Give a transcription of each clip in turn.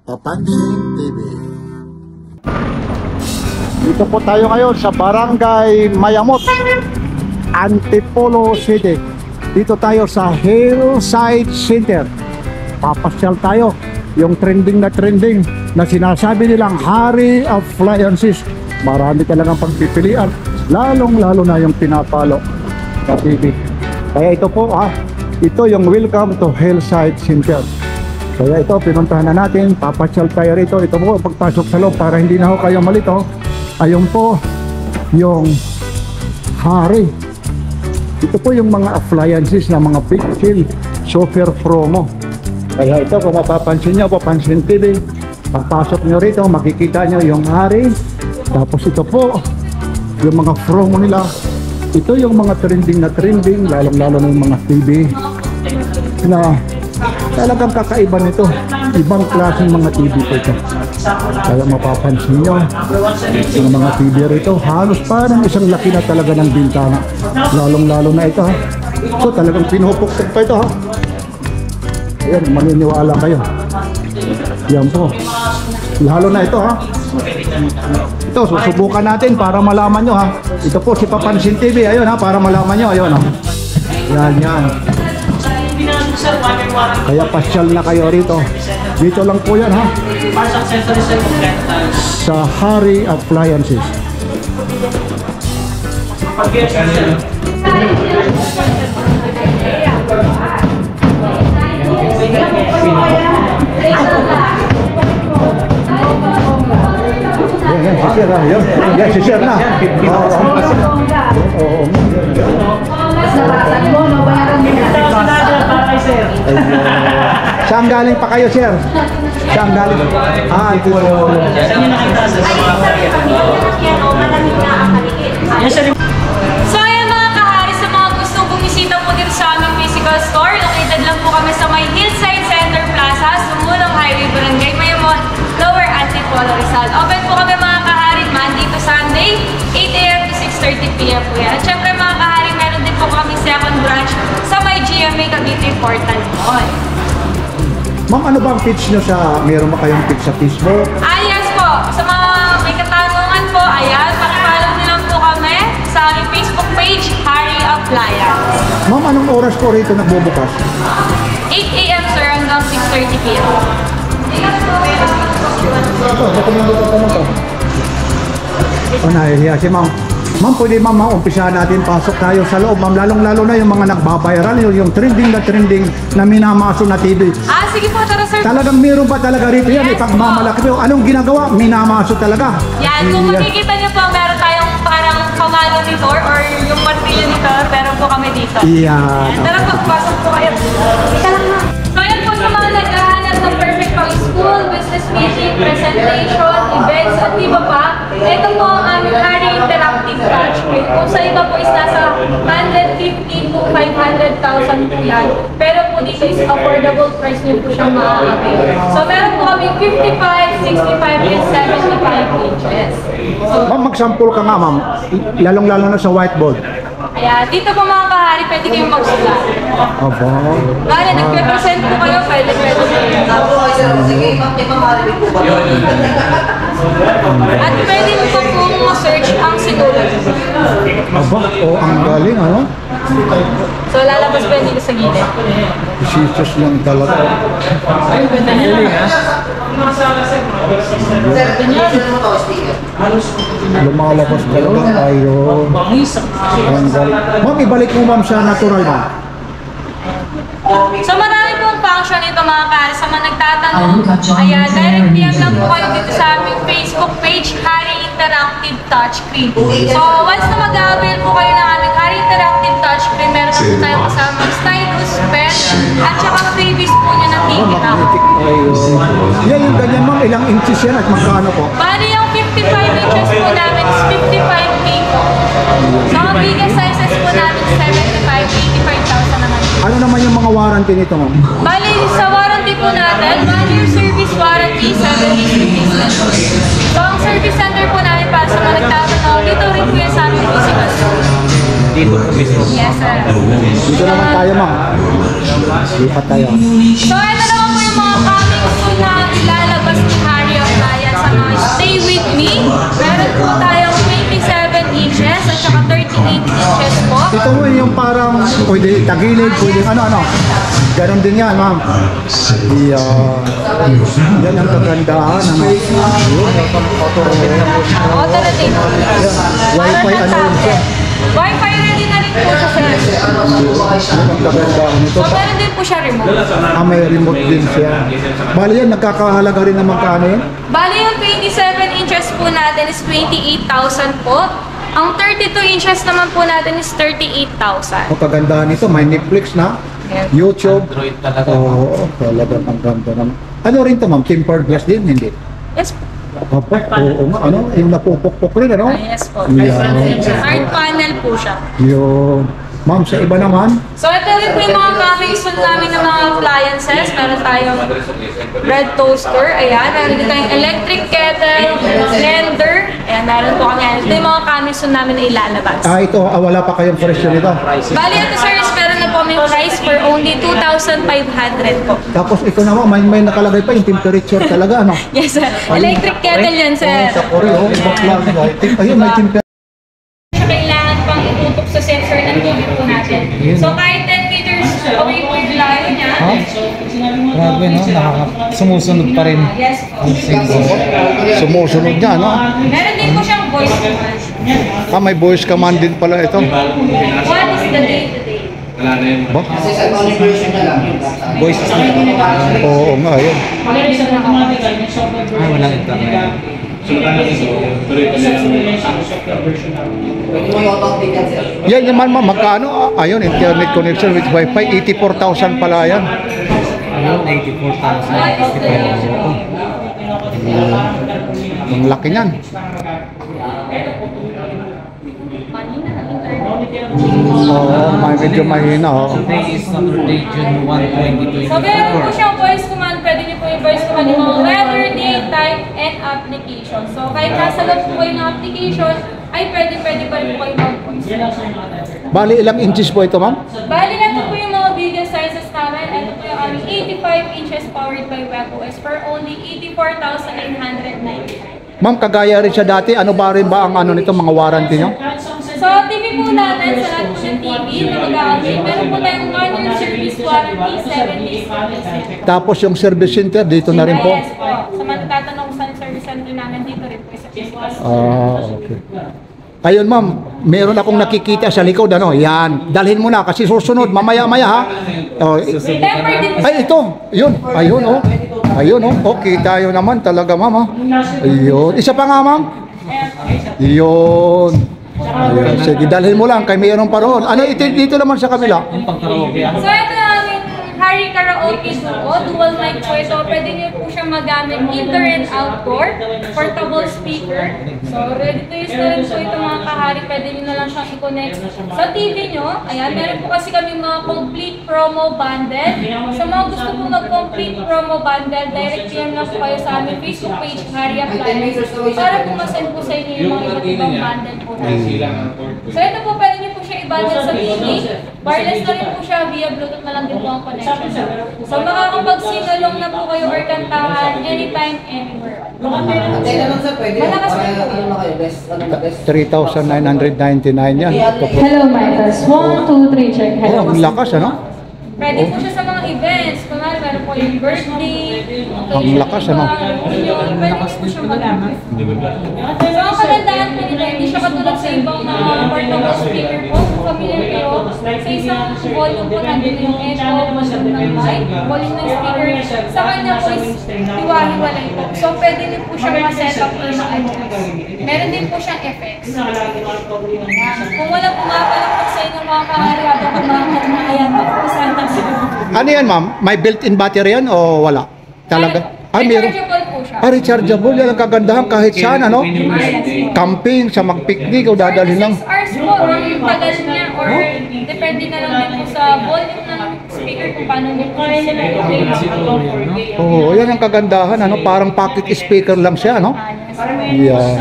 Papansin TV. Dito po tayo ngayon sa Barangay Mayamot, Antipolo City. Dito tayo sa Hillside Center. Papasyal tayo. Yung trending na sinasabi nilang Hari of Appliances. Marami talagang pagpipilian, lalong-lalo na yung pinapalo sa TV. Kaya ito po ito yung welcome to Hillside Center. Kaya ito, pinuntahan na natin, papasyal tayo rito. Ito po, pagpasok sa loob para hindi na ho kayo malito. Ayun po, yung Hari. Ito po yung mga appliances na mga big sale, super promo. Kaya ito, kung mapapansin nyo, Papansin TV, pagpasok nyo rito, makikita nyo yung Hari. Tapos ito po, yung mga promo nila. Ito yung mga trending, lalong-lalo na yung mga TV na talagang kakaiba nito. Ibang klaseng mga TV po ito. Kaya mapapansin nyo, yung mga TV rito, halos parang isang laki na talaga ng bintana. Lalong-lalo na ito Ito talagang pinupuktok pa ito Ayan, maniniwala kayo. Yan po. Lalo na ito Ito, susubukan natin para malaman nyo Ito po si Papansin TV. Ayun para malaman nyo. Ayun Yan. Kaya pasyal na kayo rito. Dito lang po yan sa Hari Appliances. Yan, si Sir Yan, si Sir na. Oo. Saan galing pa kayo, Sir? Saan galing? Antipolo. So ayan mga kahari, sa mga gustong bumisita po dito sa aming physical store, located lang po kami sa may Hillside Center Plaza, Sumulong Highway, Barangay Mayamot, Lower Antipolo, Rizal. Open po kami mga kahari, Monday to Sunday, 8 AM to 6:30 PM po yan. At syempre mga kahari, meron din po kami second branch sa may GMA Cavite Portal Mall. Ma'am, ano bang pitch nyo meron ba kayong pitch sa Facebook? Yes po. Sa mga may katanungan po, ayan, pakipollow nyo lang po kami sa aming Facebook page, Hari Appliance. Ma'am, anong oras po rito nagbubukas? 8 AM sir hanggang 6:30 PM. Ito, nakumunod ka naman to. Nahihiya si Ma'am. Ma'am, pwede umpisahan natin, pasok tayo sa loob, Ma'am. Lalong-lalo na yung mga nagbabayaran, yung trending na minamaso na TV. Sige po, tara sir. Talagang meron ba talaga rito yan? Yes, Ipagmamalaki po. Anong ginagawa? Minamaso talaga. Yan, kung makikita niyo po, meron tayong parang pamanitor or yung martilinitor, meron po kami dito. Yan. Tara po, pasok po kayo. Ika lang na. So yan po sa mga naghahanap ng perfect pang school, business meeting, presentation, events, at iba pa. Ito po ang aming Hari Interactive Touchscreen. Kung sa iba po is nasa 150 to 500,000 po yan. Pero po dito is affordable price niyo po siyang maaari. So meron po kami 55, 65, and 75 inches. So, Ma'am, mag-sample ka nga, Ma'am. Lalong-lalo na sa whiteboard. ayan, dito po mga kahari, pwede kayong magsulat. Aba. Kaya nagpe-present po kayo, pwede. At pwede mo po pong search ang sinulat. Aba, ang galing, So lalabas pa dito sa gilid. Jesus lang talaga. Ay, ganda niya. Lumalabas ka lang tayo. Ang galing. Ma'am, ibalik mo, Ma'am, sa natural, Ma'am. So marami pong function ito mga kahari. Sa mga nagtatanong, ayan, direct PM lang po kayo dito sa aming Facebook page, Hari Interactive Touchscreen. So once na mag-avail po kayo ng aming Hari Interactive Touchscreen, meron na po tayo kasama stylus, pen, at saka freebies po nyo ng TV na. Yan yung ganyan, Ma'am. Ilang inches yan at magkano po? Bali yung 55 inches po namin is 55K po. So ang biggest sizes po namin is 75, 85,000 naman. Ano naman yung mga warranty nito, Ma'am? Bali, sa warranty po natin, 1-year service warranty, 7 days replacement. So, ang service center po namin para sa mga nagtatanong, dito rin po yung sa aming physical store. dito po mismo. Yes, sir. Dito naman tayo, ma'am. Lipat tayo. So, ito naman po yung mga coming soon na ilalabas ni Harry Appliance sa mga Stay With Me. Meron po tayong 27 inches at saka 38 inches po. Ito mo yung parang pwede tagilid, pwede ano. Ganon din yan, ma'am. Yan ang kagandahan. Ano? Auto na din. Wi-Fi ano yun siya. Wi-Fi ready na rin po siya, sir. Yan ang kagandahan nito. So, meron din po siya remote. May remote din siya. Bali yan, nagkakahalaga rin naman kaano yan. Bali yung 27 inches po natin is 28,000 po. Ang 32 inches naman po natin is 38,000. Ang kagandahan nito, may Netflix na, YouTube. Android talaga. Oo, talagang ang ganda naman. Ano rin to, ma'am? Tempered glass din, hindi? Yes po. Opo, oo nga, ano? Yung napupukpok rin, ano? Yes po. Yan. Hard panel po siya. Yun. Ma'am, sa iba naman, So, ito rin po yung mga coming soon namin ng mga appliances. Meron tayong bread toaster. Ayan. Meron din tayong electric kettle, blender. Ayan, meron po kami. Ito yung mga coming soon namin na ilalabas. ito, wala pa kayong presyo nito. Bali, ito sir, is meron na po may price for only 2,500 po. Tapos ito naman, may nakalagay pa yung temperature talaga, ano? Yes, sir. Electric kettle yan, sir. Sa Korea, ibang klase. Ayun, may temperature. Siya kailangan pang itutok sa sensor ng tubig po natin. So, kahit 10 meters away po yung layo niya. Grabe, no? Sumusunod pa rin. Yes po. Sumusunod niya, no? Meron din po siyang voice command. May voice command din pala ito. What is the day-to-day? Ba? Voice assistant. Oo nga, yun. Ah, walang internet. Yan naman, ma'am, magkano? Ayun, internet connection with Wi-Fi, 84,000 pala yan. Ayun, 84,000. What is the day-to-day? Ang laki niyan. Medyo mahina, oh. Today is Saturday, June 1, 2024. So, meron po siyang voice command. Pwede niyo po yung voice command yung mga weather, date, time, and application. So, kahit nasa loob po kayo ng application, ay pwede pa rin po kayo mag-voice. Bali, ilang inches po ito, ma'am? Bali, ito po yung mga video sizes namin. Ito po yung aming 85 inches powered by WebOS for only 84,999. Ma'am, kagaya rin siya dati, ano ba rin ba ang ano nito, mga warranty niyo? So, TV po natin, sa lahat po ng TV na mag-update, meron po tayong 1-year service warranty, 7 days service. Tapos yung service center, dito na rin po? Yes po. Sa mga tatanong kung saan yung service center namin, dito rin po sa Pispas. Okay. Ayun, ma'am, meron akong nakikita sa likod, ano? Yan, dalhin mo na kasi susunod, mamaya-maya, ha? Oh, Temper din po. ay, ito, yun, ayun, oh. Ayun, oh, okay tayo naman talaga, ma'am, ha? Ayun, isa pa nga, ma'am? Yun. Ayun, sige, dalhin mo lang, kay mayroon pa roon. Ano, dito naman sa kabila? Yung pang-karaoke. So, ito na aming Harry Karaoke Duo, dual mic po ito. Pwede niyo po siyang magamit indoor and outdoor, portable speaker. So, ready to use na rin po ito mga kahari. Pwede niyo na lang siyang i-connect sa TV niyo. Ayan, meron po kasi kami mga complete promo bundle. Sa mga gusto po mag-complete promo bundle, direct PM lang po kayo sa aming Facebook page, Harry Appliance, para po masend po sa inyo yung mga iba't ibang bundle po natin. So, ito po, pwede niyo po siya i-bundle sa TV. Wireless na rin po siya, via Bluetooth na lang din po ang connection. So, makakapag-singalong na po kayo or kantahan anytime, anywhere. Malakas na po yun. 3,999 yan. Ito po. Hello, Michaels. 1, 2, 3, check. Oh, ang lakas, ano? Pwede po siya sa mga events. Kunwari, meron po yung birthday. Ang lakas, ano? Pwede po siya magamit. So, ang kagandahan po nila, hindi siya katulad sa ibang mga portable speaker po. Kung familiar kayo, sa isang volume po natin yung echo, volume ng mic, volume ng speaker. Sa kanya po is hiwa-hiwalay po. So, pwede din po siyang ma-set up or ma-adjust. Meron din po siyang effects. Kung wala pumapalakpak sa inyo mga kahari habang kumakot na ayan, magpupusan na siya. Ano yan, ma'am? May built-in battery yan o wala? Talaga? Ay, meron. Rechargeable po siya. Rechargeable. Yan ang kagandahan kahit saan, ano? Camping, sa mag-picnic o dadalhin lang. 6 hours po ang tagal niya or depende na lang din po sa volume ng speaker kung paano niyo po Oo, yan ang kagandahan, ano? Parang pocket speaker lang siya, no? Yeah.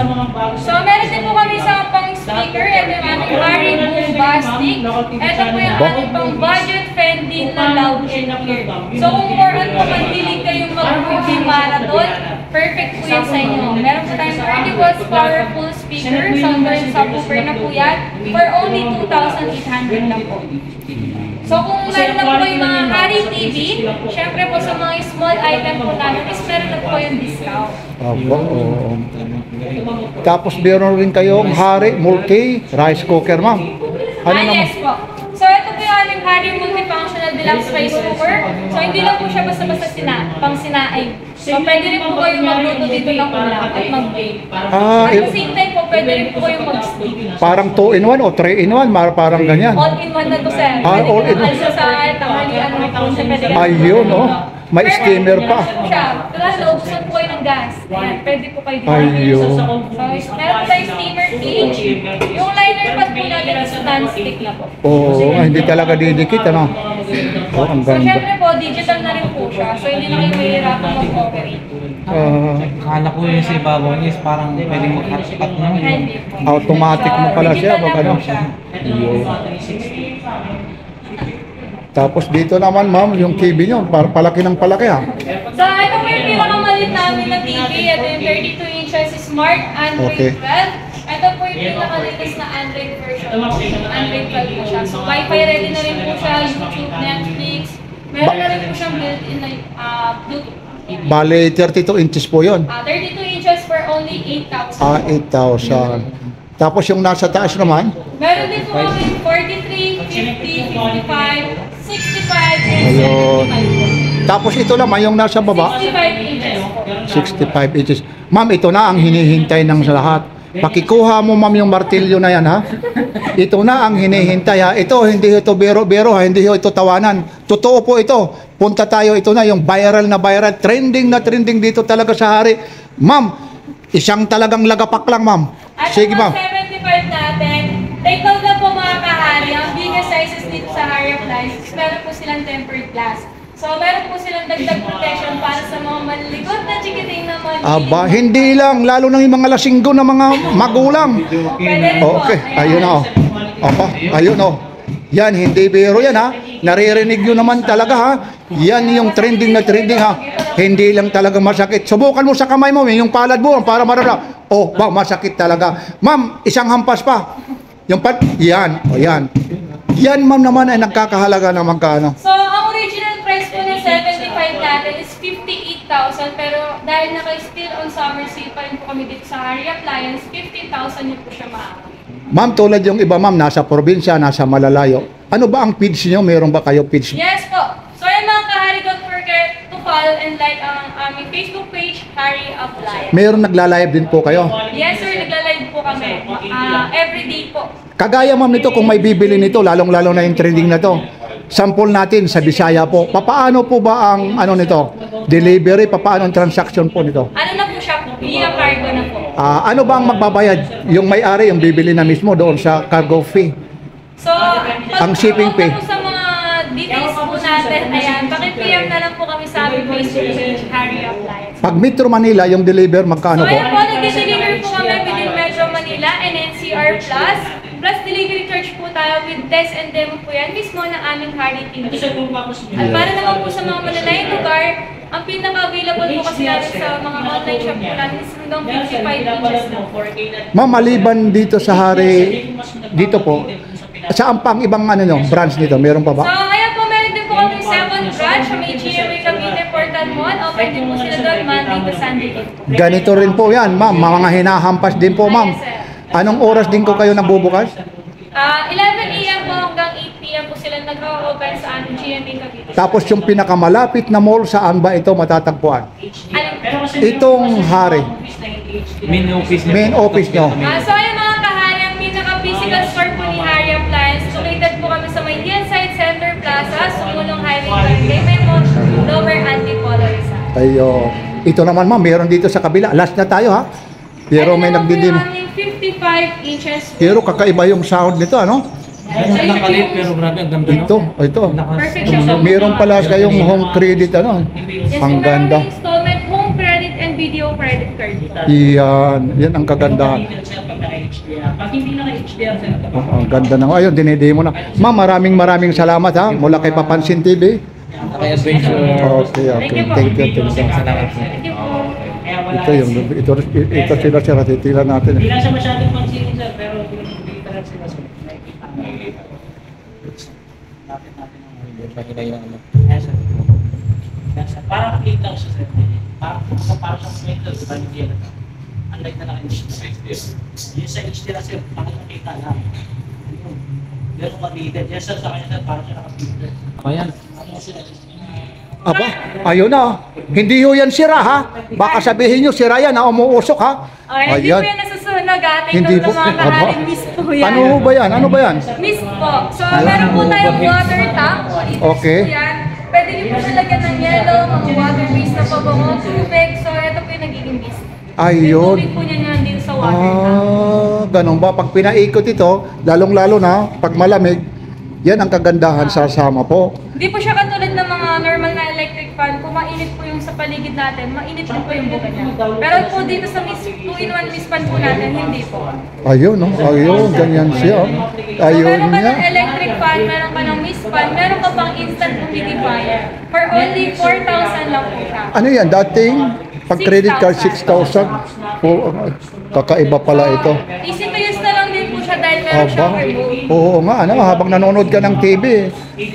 So, meron din po kami sa pang speaker. Ito yung aming Harry Boom Bass mic. Ito po yung ating pang budget-friendly na loud and clear. So kung more on po manhilig kayong mag-movie marathon, perfect po yan sa inyo. Meron po tayong 30 watts powerful speaker, soundbar and subwoofer na po yan, for only 2,800 lang po. So kung meron na po yung mga Hari TV, syempre po sa mga small item po namin is meron na po yung discount. Aba, oo. Tapos meron rin kayong Hari Multi Rice Cooker, ma'am. Ano naman? Yes po. So ito po yung aming Hari Multifunctional Deluxe Rice Cooker. So hindi lang po siya basta-basta pang sinaing. So pwede rin po kayong magluto dito ng ulam at mag-bake. At the same time po, pwede rin po kayong mag-steam. Parang 2-in-1 o 3-in-1, parang ganyan. All-in-one na to, sir. Ah, Pwede all-in-one. ko sa tanghalian mo po siya. Pwede ka Ayun, oh. May Pero steamer pa. siya. Plus, naubusan po kayo ng gas. Ayan, pwede po kayo dito. Ayun. So, meron po tayong steamer cage. Yung liner pad po natin is non-stick na po. Oo, hindi talaga didikit, ano? Oh, ang So, ganda. syempre po, digital na rin po siya. So, hindi na kayo mahihirapan mag-operate. Akala ko yung sa ibabaw niya is parang pwedeng mag-hotspot naman yun. Hindi po. Automatic mo pala siya, Digital baka na ano? po siya. Tapos dito naman, ma'am, yung TV nyo, palaki ng palaki, ha? So, ito po yung pinakamalit namin na TV. Ito yung 32 inches Smart Android Okay. 12. Ito po yung pinakalatest na Android version. Android 12 po siya. So, Wi-Fi ready na rin po siya, YouTube, Netflix. Meron na rin po siyang built-in na Bluetooth. Bale, 32 inches po yun. 32 inches for only 8,000. 8,000. Tapos yung nasa taas naman, Meron din po kami 43, 50, 55, 65, and Ayun. 75 po. tapos ito naman yung nasa baba, 65 inches po. 65 inches. Ma'am, ito na ang hinihintay ng sa lahat. Pakikuha mo, ma'am, yung martilyo na yan, ha? Ito na ang hinihintay, ha? Ito, hindi ito biro-biro, ha? Hindi ito tawanan. Totoo po ito. Punta tayo, ito na yung viral na viral. Trending na trending dito talaga sa Hari. Ma'am, isang talagang lagapak lang, ma'am. At Sige, ang ma'am. 75 natin, take note lang po mga kahari, ang biggest sizes dito sa Hari Appliances, meron po silang tempered glass. So, meron po silang dagdag protection para sa mga maliligot na chikiting na mga Aba, hindi lang. Lalo na yung mga lasinggo na mga magulang. Pwede rin po. Okay, Ayan. ayun na, oh. Aba, ayun, oh. Yan, hindi biro yan, ha? Naririnig nyo naman talaga, ha? Yan yung trending na trending, ha? Hindi lang talaga masakit. Subukan mo sa kamay mo, yung palad mo, para marala. Oh, wow, masakit talaga. Ma'am, isang hampas pa. Yung yan, o yan. Yan, ma'am, naman ay nagkakahalaga ng magkano. So, ang original price po ng 75 natin is 58,000, pero dahil naka-still on summer sale pa rin po kami dito sa Hari Appliance, 50,000 yun po siya maabot. Ma'am, tulad yung iba, ma'am, nasa probinsya, nasa malalayo. Ano ba ang page nyo? Meron ba kayo page? Yes po. So, yan mga kahari, don't forget to follow and like ang aming Facebook page, Hari Appliance. Meron nagla-live din po kayo. Yes sir, nagla-live po kami. Everyday po. Kagaya, ma'am, nito, kung may bibili nito, lalong-lalo na yung trending na to. Sample natin sa Bisaya po. Papaano po ba ang ano nito? Delivery, papaano ang transaction po nito? Ano na po siya? Via cargo na po. Ano ba ang magbabayad? Yung may-ari, yung bibili na mismo doon sa cargo fee. So, Ang shipping fee. po sa mga details po natin, ayan, paki-PM na lang po kami sa aming Facebook page, Hari Appliance. Pag Metro Manila, yung deliver, magkano So, po? ayan po, nag-deliver po kami within Metro Manila and NCR Plus. Plus, delivery charge po tayo with test and demo po yan, mismo ng aming Hari team. At para naman po sa mga malalayang lugar, ang pinaka-available po kasi natin sa mga online shop po natin is hanggang 55 inches na po. Ma'am, maliban dito sa Hari, dito po, saan pang ibang ano nyo, branch nito? Meron pa So, ba? ayan po, meron din po kami 7 branch sa may GMA Cavite Portal Mall. Open din po sila doon Monday to Sunday din po. Ganito rin po yan, ma'am. Mga hinahampas din po, ma'am. Yes, sir. Anong oras din ko kayo nagbubukas? 11 a.m. po hanggang 8 p.m. po sila nag-open sa aming GMA Cavite. Tapos yung pinakamalapit na mall, saan ba ito matatagpuan? Itong Hari, Main office niya. main office nyo. So ayun mga kahari, ang pinaka-physical store po ni Hari Appliance. Located po kami sa may Side Center Plaza, Sumulong Highway, Barangay Memo, Lower Antipolo, Rizal. Ayo. Ito naman, ma'am, meron dito sa kabila. Last na tayo, ha? Pero may nagdidim. Ito naman po yung 55 inches. Pero kakaiba yung sound nito, ano? Nakalit pero grabe ang ganda no? Ito. Perfect siya. Meron pala kayong home credit, ano? Yes, Ang meron ganda. din installment, home credit, and video credit card. Yan ang kagandahan. hindi naka-HDR sir. Ang ganda na. Ayun, dinidemo na. Ma'am, maraming salamat ha. Mula kay Papansin TV. Kaya adventure. Okay. Thank you. Salamat po. Thank you po. Ito sila sir, titila natin. Hindi lang siya masyadong pansinin sir, pero hindi talaga sila sir. Nakita yung ano. Yes sir. Yes, sir. Parang plate lang siya sir. Parang siyang plate lang, diba? Hindi yan. Unlike na naka-HDR. Yung sa HDR sir, nakikita lang. Pero ka-dated. Yes sir, sa kanya sir, parang siya naka-dated. Ayan. Aba, ayun na. Hindi ho yan sira ha. Baka sabihin nyo sira yan na umuusok ha. Ay, hindi po yan nasusunog ating Hindi po. mga mahaling miss po yan. Ano ho ba yan? Ano ba yan? Miss po. So, meron po tayong water tank. Okay. Po yan. Pwede niyo po siya lagyan ng yellow, mga water waste na pabango, tubig. So, ito po yung nagiging mist. Ayun. Yung tubig po niya yan din sa water tank. Ganun ba? Pag pinaikot ito, lalong-lalo na, pag malamig, yan ang kagandahan sa sama po. Hindi po siya katulad ng mga normal na electric fan. Kung mainit po yung sa paligid natin, mainit din po yung buka niya. Pero po dito sa 2-in-1 mist fan po natin, hindi po. Ayun, no? Ayun, ganyan siya. So, Ayun meron ka niya. ng electric fan, meron ka ng mist fan, meron ka pang instant humidifier. For only 4,000 lang po siya. Ano yan? Dating, pag credit card, 6,000. Oh, kakaiba pala ito. Easy to use na lang din po siya dahil meron siyang remote. Oo nga, ano, habang nanonood ka ng TV,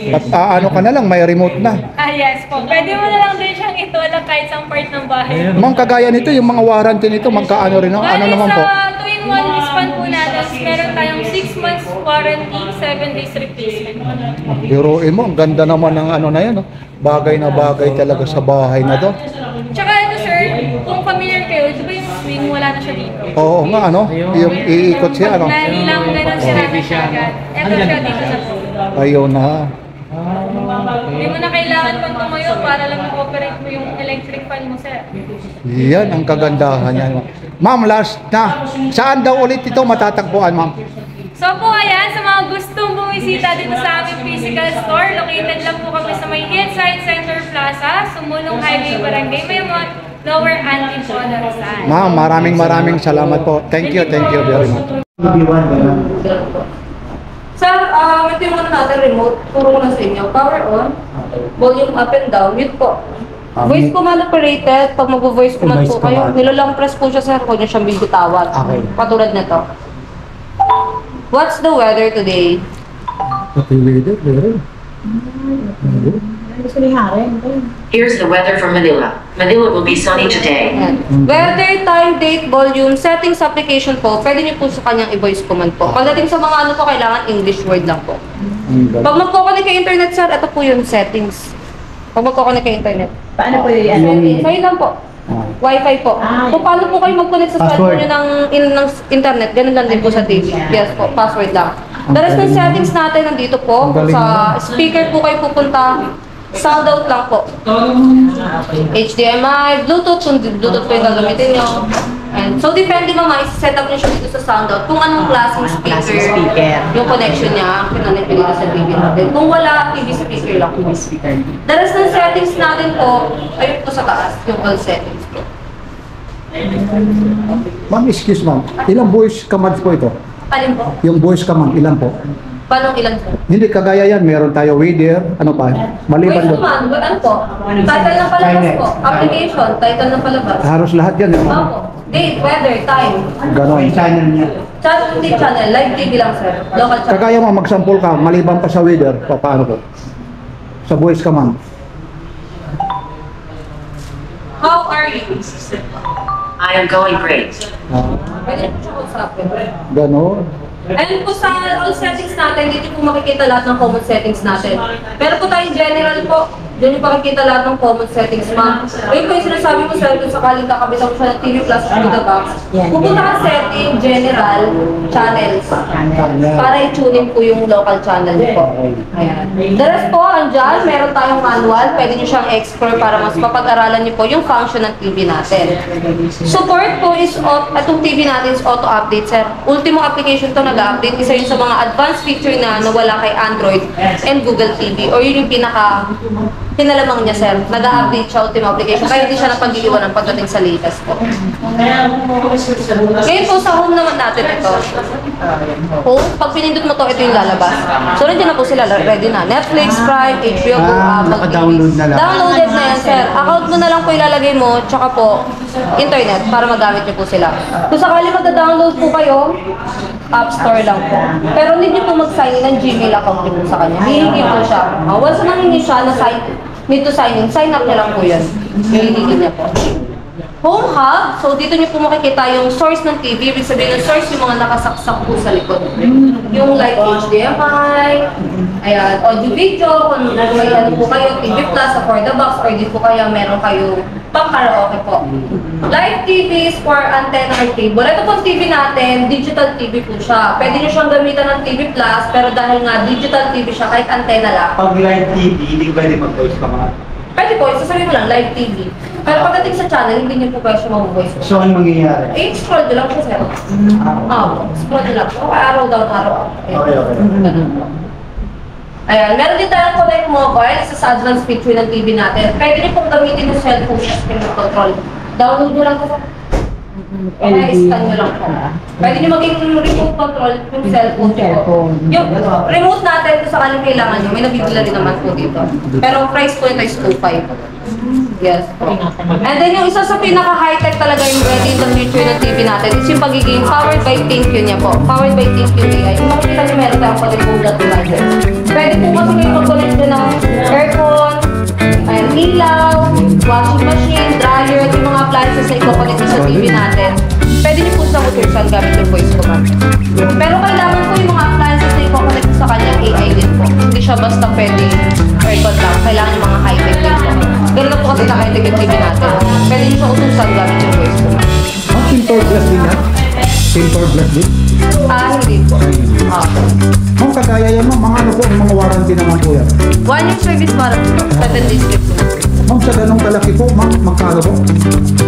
at ano ka na lang, may remote na. Ah, yes po. Pwede mo na lang din siyang itulak kahit sa part ng bahay. Ma'am, kagaya nito, yung mga warranty nito, magkaano rin? Ano Bali, naman po? sa 2-in-1 mist fan po natin, meron tayong 6 months warranty, 7 days replacement. Biruin mo, ang ganda naman ng ano na yan. No? Bagay na bagay talaga sa bahay na to. Tsaka ito sir, kung familiar kayo, di ba yung swing, wala na siya dito. Oo nga, ano? Yung iikot siya, ano? Nahilang ganun siya na siya agad. Ito siya dito sa po. Ayun na. Hindi mo na kailangan pang tumayo para lang ma-operate mo yung electric fan mo sir. Yan ang kagandahan niya. Ma'am, last na. Saan daw ulit ito matatagpuan, ma'am? So po ayan, sa mga gustong bumisita dito sa aming physical store, located lang po kami sa may Hillside Center Plaza, Sumulong Highway, Barangay Maymont, Lower Antipolo, Rizal. Ma'am, maraming salamat po. Thank you very much. Sir, ito yung muna natin remote. Turo ko na sa inyo. Power on, volume up and down, mute po. Voice command operated. Pag mag-voice command po kayo, nilalang press po siya sir, kung nyo siyang bibitawan. Okay. Patulad na to. What's the weather today? Here's the weather for Manila. Manila will be sunny today. Ayan. Weather, time, date, volume, settings application po, pwede nyo po sa kanyang i-voice command po. Pagdating sa mga ano po, kailangan English word lang po. Pag magkoconnect kay internet sir, ito po yung settings. Pag magkoconnect kay internet. Paano po yun? Settings. Ayun lang po. Wi-Fi po. Kung paano po kayo mag-connect sa cellphone nyo ng internet, ganun lang din po sa TV. Yes po, password lang. The rest ng settings natin nandito po. Sa speaker po kayo pupunta. Sound out lang po. HDMI, Bluetooth, kung Bluetooth po yung gagamitin nyo. And so depende mama, i-set up nyo siya dito sa sound out. Kung anong klaseng speaker, yung connection niya, kinonect nyo dito sa TV natin. Kung wala, TV speaker lang po. The rest ng settings natin po, ayun po sa taas, yung all settings po. Ma'am, excuse ma'am. Ilang voice commands po ito? Alin po? Yung voice command, ilan po? Paano ilan po? Hindi kagaya yan, meron tayo weather, ano pa? Maliban Voice doon. command, ano po? Title ng palabas po. Application, title ng palabas. Halos lahat yan, eh, ma'am. Opo. Date, weather, time. Ganon. Hindi channel, live TV lang sir. Local channel. Kagaya mo, mag-sample ka, maliban pa sa weather, paano po? Sa voice command. How are you? I am going great. Pwede po siya usapin. Ganon. Ayun po sa all settings natin, dito po makikita lahat ng common settings natin. Pero po tayong general po, doon yung makikita lahat ng common settings, ma'am. Ayun po yung sinasabi ko sir, kung sakaling kakabitan ko siya ng TV Plus o the box. Pupunta ka setting, general, channels. Para i-tune po yung local channel po. Ayan. The rest po, andyan, meron tayong manual. Pwede nyo siyang explore para mas mapag-aralan nyo po yung function ng TV natin. Support po is, itong TV natin is auto-update, sir. Ultimo application to nag-update. Isa yun sa mga advanced feature na nawala kay Android and Google TV. Or yun yung pinaka kinalamang niya, sir. Nag-update siya ultima application. Kaya hindi siya napag-iiwanan pagdating sa latest po. Kaya kung mo Ngayon po, sa home naman natin ito. Home, pag pinindot mo to, ito yung lalabas. So, nandiyan na po sila, ready na. Netflix, Prime, HBO, naka-download na lang. Downloaded na yan, sir. Account mo na lang po ilalagay mo, tsaka po, internet, para magamit niyo po sila. Kung sakali magda-download po kayo, App Store lang po. Pero hindi niyo po mag-sign in ng Gmail account niyo po sa kanya. Hihingi po siya. Once na nangingi siya na need to sign in, sign up niya lang po yun. Hihingi niya po. Home Hub, so dito niyo po makikita yung source ng TV. Ibig sabihin ng source yung mga nakasaksak po sa likod. Yung like HDMI, ayan, audio video, kung may ano po kayo, TV Plus, for the box, or di po kaya meron kayo pang karaoke po. Live TV is for antenna or cable. Ito po TV natin, digital TV po siya. Pwede niyo siyang gamitan ng TV Plus, pero dahil nga digital TV siya, kahit antenna lang. Pag live TV, hindi pwede mag-voice ka mga. Pwede po, sasabihin mo lang, live TV. Pero pagdating sa channel, hindi niyo po pwede siya mag-voice. So, ano mangyayari? Eh, scroll nyo lang po, sir. Scroll nyo lang po. Araw down, araw up. Okay. Ayan, meron din tayong connect mobile sa advanced feature ng TV natin. Pwede niyo pong gamitin yung cellphone sa screen control. Download nyo lang po. Kaya scan nyo lang po. Pwede niyo maging remote control yung cellphone po. Yung remote natin kung sakaling kailangan nyo, may nabibila din naman po dito. Pero ang price po ito is 2.5. Yes po. And then yung isa sa pinaka-high-tech talaga yung ready in the future ng TV natin is yung pagiging powered by ThinQ niya po. Powered by ThinQ AI. Yung makikita niyo meron tayong pag-impulat devices. Pwede po kasi kayo mag-connect din ng aircon, ayan, ilaw, washing machine, dryer, at yung mga appliances na i-connect sa TV natin. Pwede niyo po sa utusan gamit yung voice command. Pero kailangan po yung mga appliances na i-connect sa kanyang AI din po. Hindi siya basta pwede aircon lang. Kailangan yung mga high-tech din po. Ganun na po kasi na-high-tech yung TV natin. Pwede niyo sa utusan gamit yung voice command. Simple plus din yan? Simple plus din? Hindi po. Ma'am, kagaya yan ma'am, mga ano po, mga warranty naman po yan. 1 year service warranty po. 7 days trip po. Ma'am, sa ganong kalaki po, ma'am, magkano po?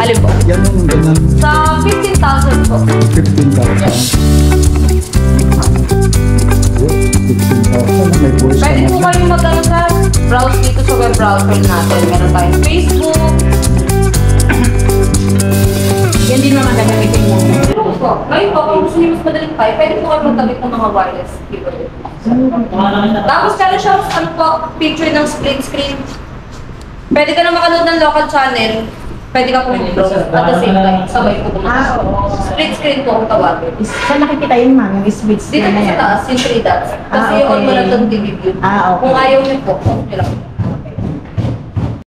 Alin po? Yan yung ganyan, Sa 15,000 po. 15,000. 15,000, may voice Pwede po naman. kayo mag-ano sa browse dito sa web browser natin. Meron tayong Facebook. Yan din naman gagamitin mo. Pero po, ngayon po, kung gusto niyo mas madaling tayo, pwede po kayo maggamit ng mga wireless cable. Tapos meron siya, ano po, picture ng split screen. Pwede ka na makanood ng local channel. Pwede ka po mag-browse at the same time. Sabay po kumakakas. Split screen po ang tawagin. Saan nakikita yun, ma'am? Yung switch Dito na po sa yan. taas, yung 3 dots. Kasi okay. on mo lang itong TV view. Okay. Kung ayaw niyo po, off niyo lang.